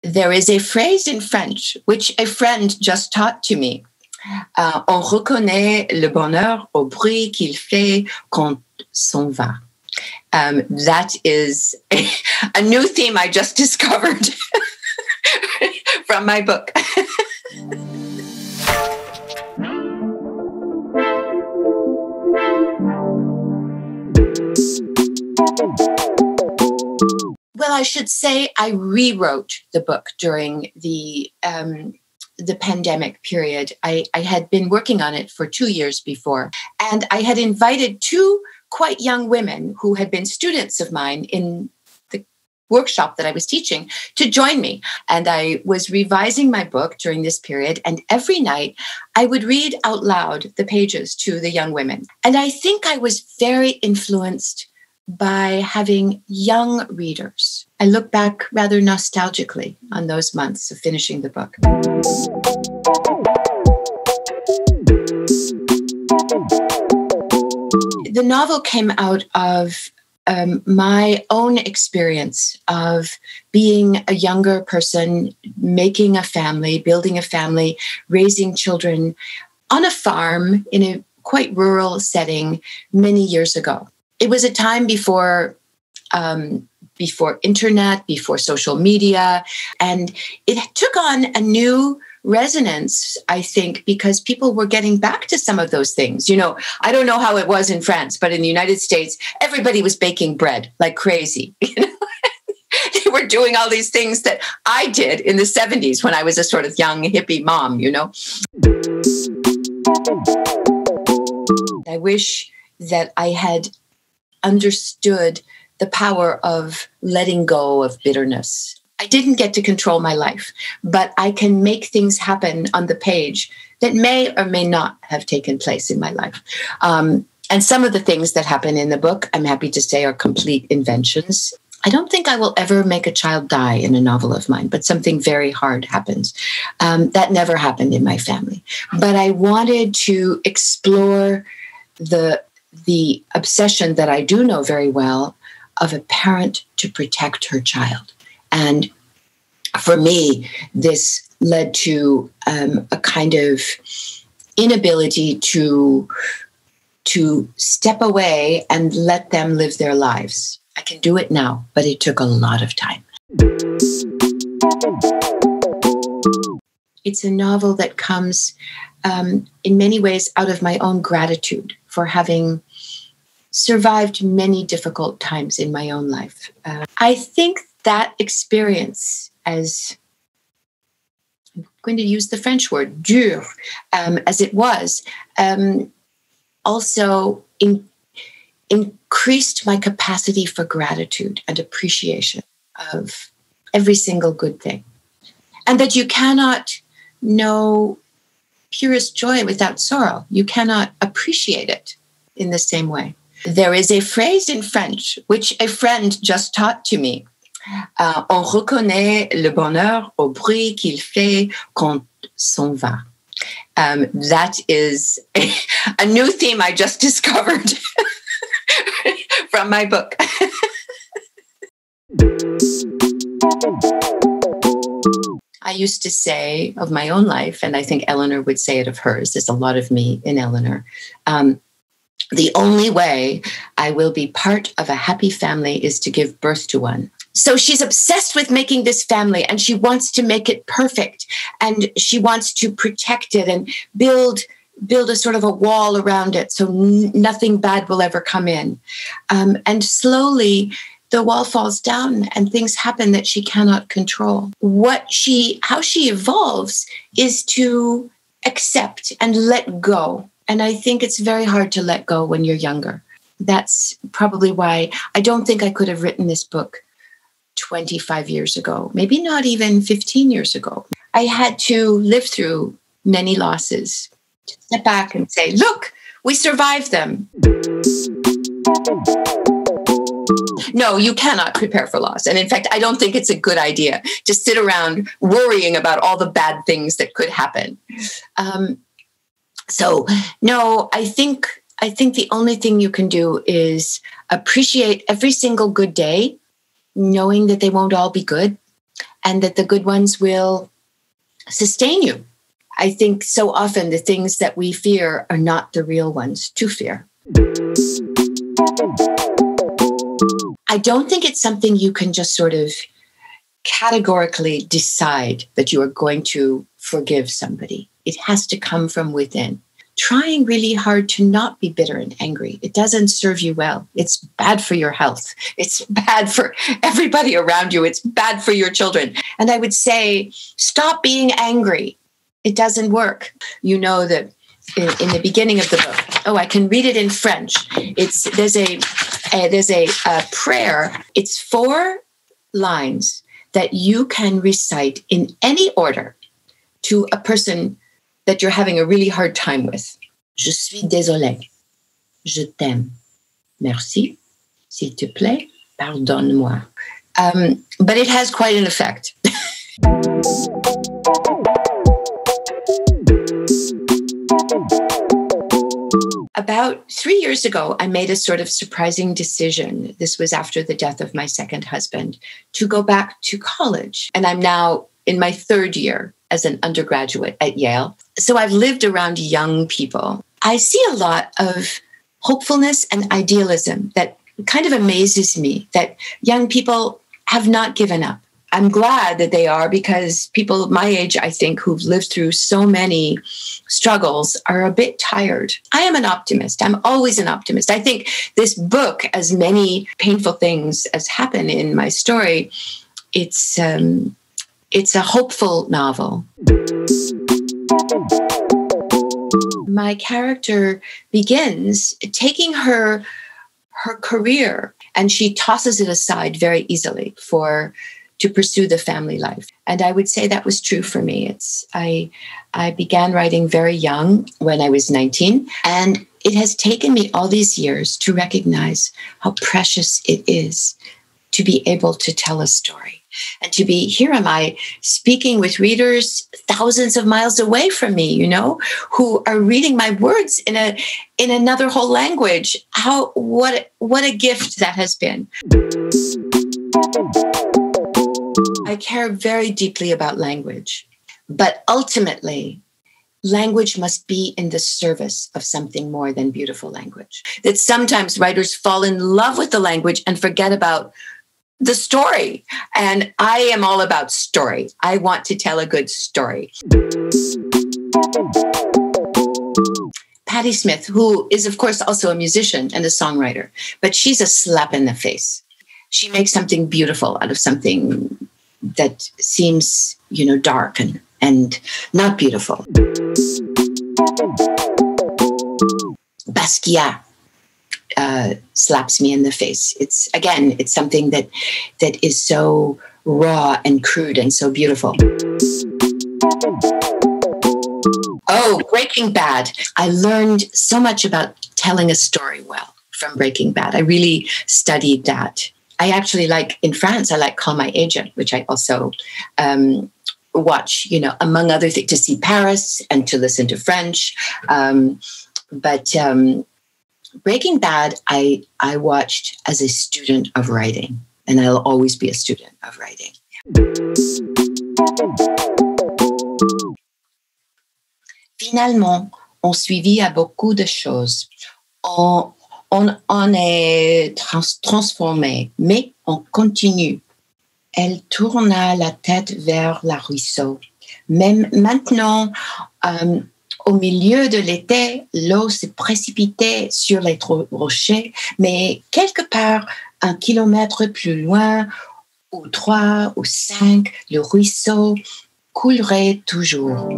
There is a phrase in French, which a friend just taught to me. On reconnaît le bonheur au bruit qu'il fait quand s'en va. That is a new theme I just discovered from my book. Well, I should say I rewrote the book during the pandemic period. I had been working on it for 2 years before, and I had invited two quite young women who had been students of mine in the workshop that I was teaching to join me. And I was revising my book during this period, and every night I would read out loud the pages to the young women. And I think I was very influenced by having young readers. I look back rather nostalgically on those months of finishing the book. The novel came out of my own experience of being a younger person, making a family, building a family, raising children on a farm in a quite rural setting many years ago. It was a time before internet, before social media, and it took on a new resonance, I think, because people were getting back to some of those things. You know, I don't know how it was in France, but in the United States, everybody was baking bread like crazy. You know? They were doing all these things that I did in the 70s when I was a sort of young hippie mom, you know. I wish that I had understood the power of letting go of bitterness. I didn't get to control my life, but I can make things happen on the page that may or may not have taken place in my life. And some of the things that happen in the book, I'm happy to say, are complete inventions. I don't think I will ever make a child die in a novel of mine, but something very hard happens. That never happened in my family. But I wanted to explore the obsession that I do know very well of a parent to protect her child. And for me, this led to a kind of inability to step away and let them live their lives. I can do it now, but it took a lot of time. It's a novel that comes in many ways out of my own gratitude for having survived many difficult times in my own life. I think that experience, as I'm going to use the French word, dur, as it was, also increased my capacity for gratitude and appreciation of every single good thing. And that you cannot know purest joy without sorrow. You cannot appreciate it in the same way. There is a phrase in French, which a friend just taught to me. On reconnaît le bonheur au bruit qu'il fait quand s'en va. That is a new theme I just discovered from my book. I used to say of my own life, and I think Eleanor would say it of hers, there's a lot of me in Eleanor, the only way I will be part of a happy family is to give birth to one. So she's obsessed with making this family, and she wants to make it perfect, and she wants to protect it and build a sort of a wall around it so nothing bad will ever come in. And slowly the wall falls down and things happen that she cannot control. How she evolves is to accept and let go. And I think it's very hard to let go when you're younger. That's probably why I don't think I could have written this book 25 years ago, maybe not even 15 years ago. I had to live through many losses to step back and say, look, we survived them. No, you cannot prepare for loss. And in fact, I don't think it's a good idea to sit around worrying about all the bad things that could happen. So no, I think the only thing you can do is appreciate every single good day, knowing that they won't all be good, and that the good ones will sustain you. I think so often the things that we fear are not the real ones to fear. I don't think it's something you can just sort of categorically decide that you are going to forgive somebody. It has to come from within. Trying really hard to not be bitter and angry. It doesn't serve you well. It's bad for your health. It's bad for everybody around you. It's bad for your children. And I would say, stop being angry. It doesn't work. You know that in the beginning of the book, I can read it in French. There's a prayer. It's 4 lines that you can recite in any order to a person that you're having a really hard time with. Je suis désolé. Je t'aime. Merci. S'il te plaît, pardonne-moi. But it has quite an effect. About 3 years ago, I made a sort of surprising decision. This was after the death of my second husband, to go back to college. And I'm now in my 3rd year as an undergraduate at Yale. So I've lived around young people. I see a lot of hopefulness and idealism that kind of amazes me, that young people have not given up. I'm glad that they are, because people my age, I think, who've lived through so many struggles are a bit tired. I am an optimist. I'm always an optimist. I think this book, as many painful things as happen in my story, it's a hopeful novel. My character begins taking her career, and she tosses it aside very easily to pursue the family life. And I would say that was true for me. I began writing very young, when I was 19, and it has taken me all these years to recognize how precious it is to be able to tell a story. And here am I speaking with readers thousands of miles away from me, who are reading my words in another whole language. What a gift that has been. I care very deeply about language, but ultimately, language must be in the service of something more than beautiful language. That sometimes writers fall in love with the language and forget about the story. And I am all about story. I want to tell a good story. Patti Smith, who is, of course, also a musician and a songwriter, but she's a slap in the face. She makes something beautiful out of something that seems, dark and not beautiful. Basquiat slaps me in the face. It's something that is so raw and crude and so beautiful. Oh, Breaking Bad. I learned so much about telling a story well from Breaking Bad. I really studied that. I actually in France, I Call My Agent, which I also watch, among other things, to see Paris and to listen to French. But Breaking Bad, I watched as a student of writing, and I'll always be a student of writing. Finalement, on suivi à beaucoup de choses. On est transformé, mais on continue. Elle tourna la tête vers le ruisseau. Même maintenant, au milieu de l'été, l'eau se précipitait sur les rochers, mais quelque part, 1 kilomètre plus loin, ou 3 ou 5, le ruisseau coulerait toujours.